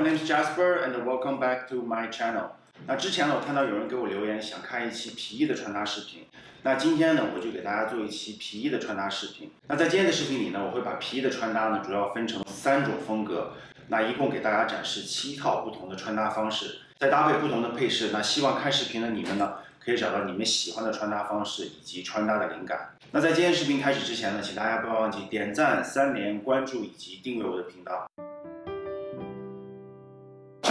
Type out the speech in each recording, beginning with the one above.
name is Jasper and welcome back to my channel. 那之前呢，我看到有人给我留言，想看一期皮衣的穿搭视频。那今天呢，我就给大家做一期皮衣的穿搭视频。那在今天的视频里呢，我会把皮衣的穿搭呢，主要分成3种风格。那一共给大家展示7套不同的穿搭方式，再搭配不同的配饰。那希望看视频的你们呢，可以找到你们喜欢的穿搭方式以及穿搭的灵感。那在今天视频开始之前呢，请大家不要忘记点赞、3连、关注以及订阅我的频道。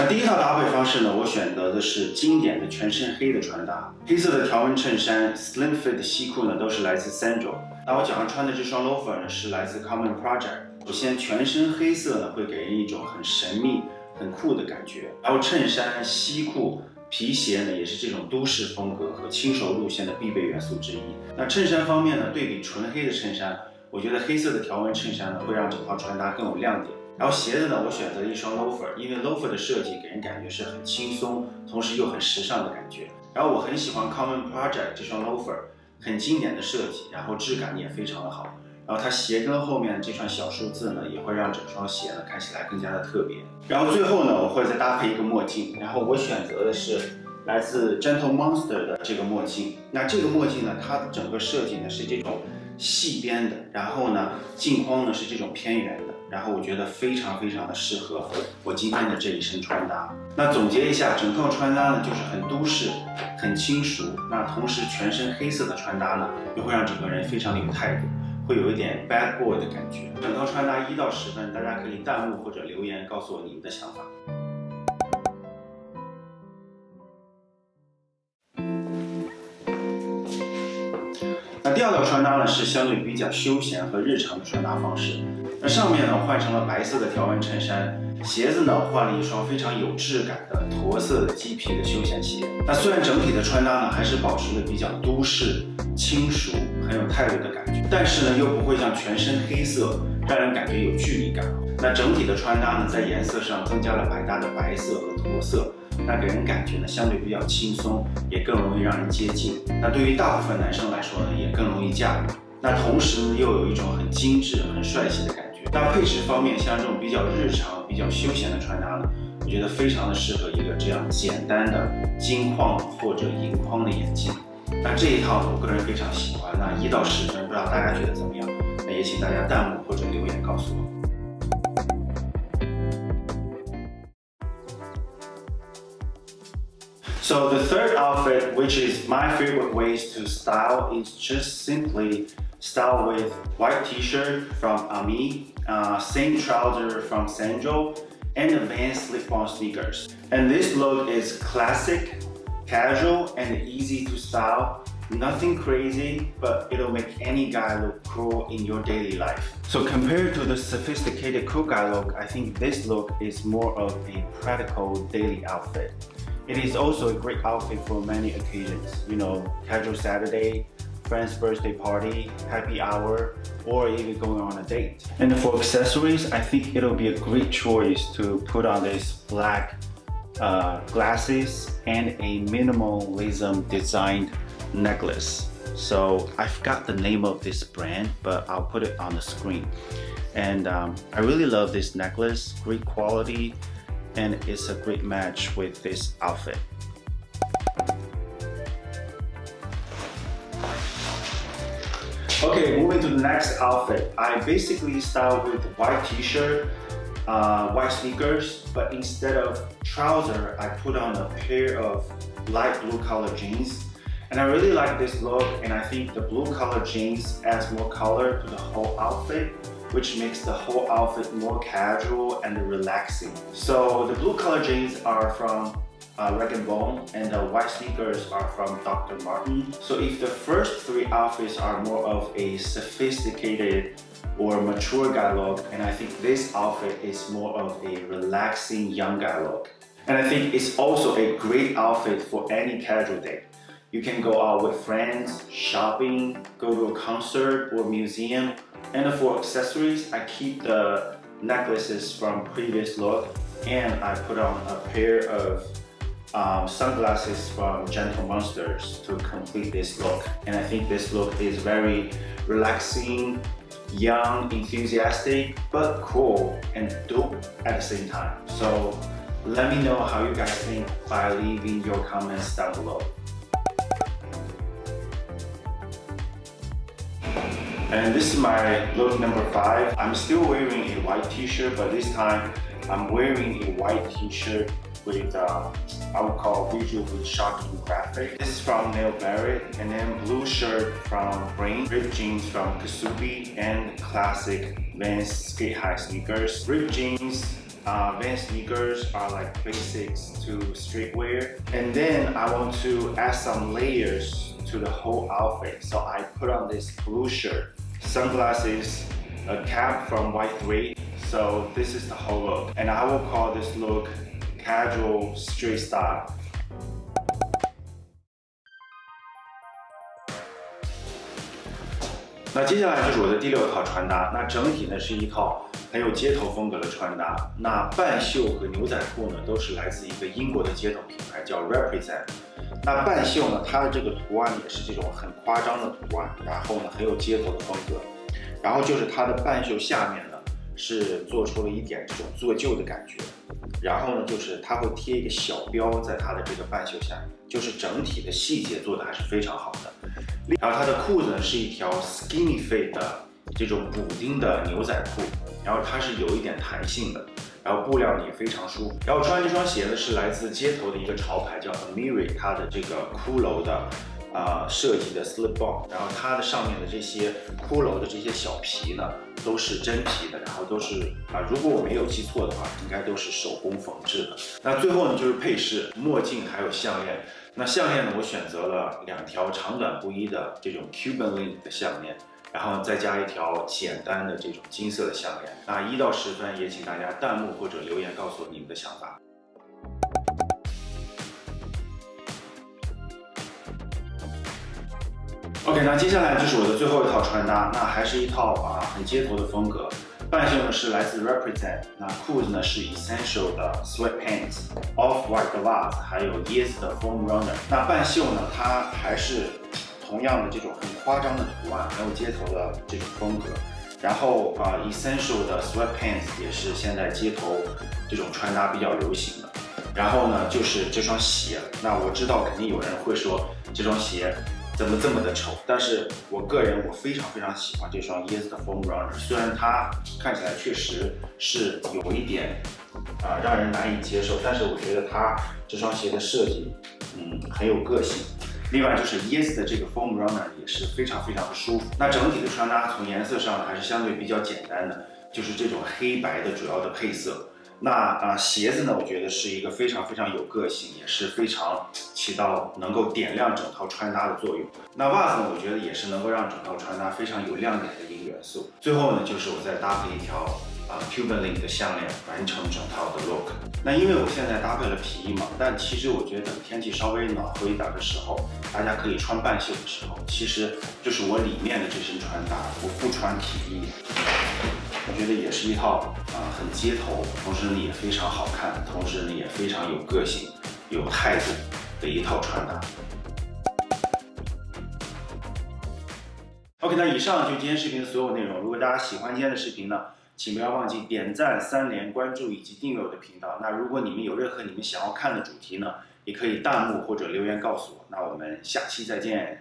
那第一套搭配方式呢，我选择的是经典的全身黑的穿搭，黑色的条纹衬衫、slim fit 的西裤呢，都是来自 Sandro。那我脚上穿的这双 loafer 呢，是来自 Common Project。首先，全身黑色呢，会给人一种很神秘、很酷的感觉。然后衬衫、西裤、皮鞋呢，也是这种都市风格和轻熟路线的必备元素之一。那衬衫方面呢，对比纯黑的衬衫，我觉得黑色的条纹衬衫呢，会让整套穿搭更有亮点。然后鞋子呢，我选择了一双 loafer， 因为 loafer 的设计给人感觉是很轻松，同时又很时尚的感觉。然后我很喜欢 Common Project 这双 loafer， 很经典的设计，然后质感也非常的好。然后它鞋跟后面这串小数字呢，也会让整双鞋呢看起来更加的特别。然后最后呢，我会再搭配一个墨镜，然后我选择的是来自 Gentle Monster 的这个墨镜。那这个墨镜呢，它的整个设计呢是这种细边的，然后呢镜框呢是这种偏圆的。然后我觉得非常的适合我今天的这一身穿搭。那总结一下，整套穿搭呢就是很都市、很轻熟。那同时全身黑色的穿搭呢，又会让整个人非常的有态度，会有一点 bad boy 的感觉。整套穿搭1到10分，大家可以弹幕或者留言告诉我你们的想法。那第2套穿搭呢是相对比较休闲和日常的穿搭方式。那上面呢换成了白色的条纹衬衫，鞋子呢换了一双非常有质感的驼色的麂皮的休闲鞋。那虽然整体的穿搭呢还是保持了比较都市、轻熟、很有态度的感觉，但是呢又不会像全身黑色让人感觉有距离感。那整体的穿搭呢在颜色上增加了百搭的白色和驼色，那给人感觉呢相对比较轻松，也更容易让人接近。那对于大部分男生来说呢，也更容易驾驭。那同时呢又有一种很精致、很帅气的感觉。那配饰方面，像这种比较日常、比较休闲的穿搭呢，我觉得非常的适合一个这样简单的金框或者银框的眼镜。那这一套呢，我个人非常喜欢。那1到10分，不知道大家觉得怎么样？那也请大家弹幕或者留言告诉我。So the third outfit, which is my favorite ways to style, is just simply style with white t-shirt from Ami, same trouser from Sandro, and the Vans slip-on sneakers. And this look is classic, casual, and easy to style. Nothing crazy, but it'll make any guy look cool in your daily life. So compared to the sophisticated cool guy look, I think this look is more of a practical daily outfit. It is also a great outfit for many occasions, you know, casual Saturday, friend's birthday party, happy hour, or even going on a date. And for accessories, I think it'll be a great choice to put on this black glasses and a minimalism designed necklace. So I forgot the name of this brand, but I'll put it on the screen. And I really love this necklace, great quality, and it's a great match with this outfit. Okay, moving to the next outfit. I basically style with white t-shirt, white sneakers, but instead of trouser, I put on a pair of light blue color jeans. And I really like this look, and I think the blue color jeans adds more color to the whole outfit, which makes the whole outfit more casual and relaxing. So the blue color jeans are from Rag & Bone, and the white sneakers are from Dr. Martin. So if the first 3 outfits are more of a sophisticated or mature guy look, and I think this outfit is more of a relaxing young guy look. And I think it's also a great outfit for any casual day. You can go out with friends, shopping, go to a concert or museum. And for accessories, I keep the necklaces from previous look, and I put on a pair of sunglasses from Gentle Monsters to complete this look. And I think this look is very relaxing, young, enthusiastic, but cool and dope at the same time. So Let me know how you guys think by leaving your comments down below. And this is my look number 5. I'm still wearing a white t-shirt, but this time I'm wearing a white t-shirt with I would call visually shocking graphic. This is from Neil Barrett, and then blue shirt from Brain, ripped jeans from Kasubi, and classic Vans skate high sneakers. Ripped jeans, Vans sneakers are like basics to streetwear. And then I want to add some layers to the whole outfit. So I put on this blue shirt, sunglasses, a cap from White 3. So this is the whole look. And I will call this look casual street style. 那接下来就是我的第6套穿搭。那整体呢是一套很有街头风格的穿搭。那半袖和牛仔裤呢都是来自一个英国的街头品牌叫 Represent。那半袖呢，它的这个图案也是这种很夸张的图案，然后呢很有街头的风格。然后就是它的半袖下面呢是做出了一点这种做旧的感觉。然后呢就是它会贴一个小标在它的这个半袖下面，就是整体的细节做的还是非常好的。然后它的裤子呢是一条 skinny fit 的这种补丁的牛仔裤，然后它是有一点弹性的，然后布料呢也非常舒服。然后穿这双鞋呢是来自街头的一个潮牌叫 Amiri， 它的这个骷髅的设计的 slip on， 然后它的上面的这些骷髅的这些小皮呢都是真皮的，然后都是如果我没有记错的话，应该都是手工缝制的。那最后呢就是配饰，墨镜还有项链。那项链呢，我选择了2条长短不一的这种 Cuban link 的项链，然后再加一条简单的这种金色的项链。那1到10分，也请大家弹幕或者留言告诉我你们的想法。OK， 那接下来就是我的最后一套穿搭，那还是一套很街头的风格。半袖呢是来自 Represent， 那裤子呢是 Essential 的 Sweatpants、Off-White 的袜子，还有 Yes 的 Foam Runner。那半袖呢，它还是同样的这种很夸张的图案，很有街头的这种风格。然后Essential 的 Sweatpants 也是现在街头这种穿搭比较流行的。然后呢，就是这双鞋，那我知道肯定有人会说这双鞋怎么这么的丑，但是我个人非常非常喜欢这双 Yes 的 Foam Runner， 虽然它看起来确实是有一点让人难以接受，但是我觉得它这双鞋的设计很有个性。另外就是 Yes 的这个 Foam Runner 也是非常非常的舒服。那整体的穿搭从颜色上还是相对比较简单的，就是这种黑白的主要的配色。那鞋子呢，我觉得是一个非常非常有个性，也是非常起到能够点亮整套穿搭的作用。那袜子呢，我觉得也是能够让整套穿搭非常有亮点的一个元素。最后呢，就是我再搭配一条Cuban link 的项链，完成整套的 look。那因为我现在搭配了皮衣嘛，但其实我觉得等天气稍微暖和一点的时候，大家可以穿半袖的时候，其实就是我里面的这身穿搭，我不穿皮衣。我觉得也是一套很街头，同时呢也非常好看，同时呢也非常有个性、有态度的一套穿搭。OK， 那以上就今天视频的所有内容。如果大家喜欢今天的视频呢，请不要忘记点赞、3连、关注以及订阅我的频道。那如果你们有任何你们想要看的主题呢，也可以弹幕或者留言告诉我。那我们下期再见。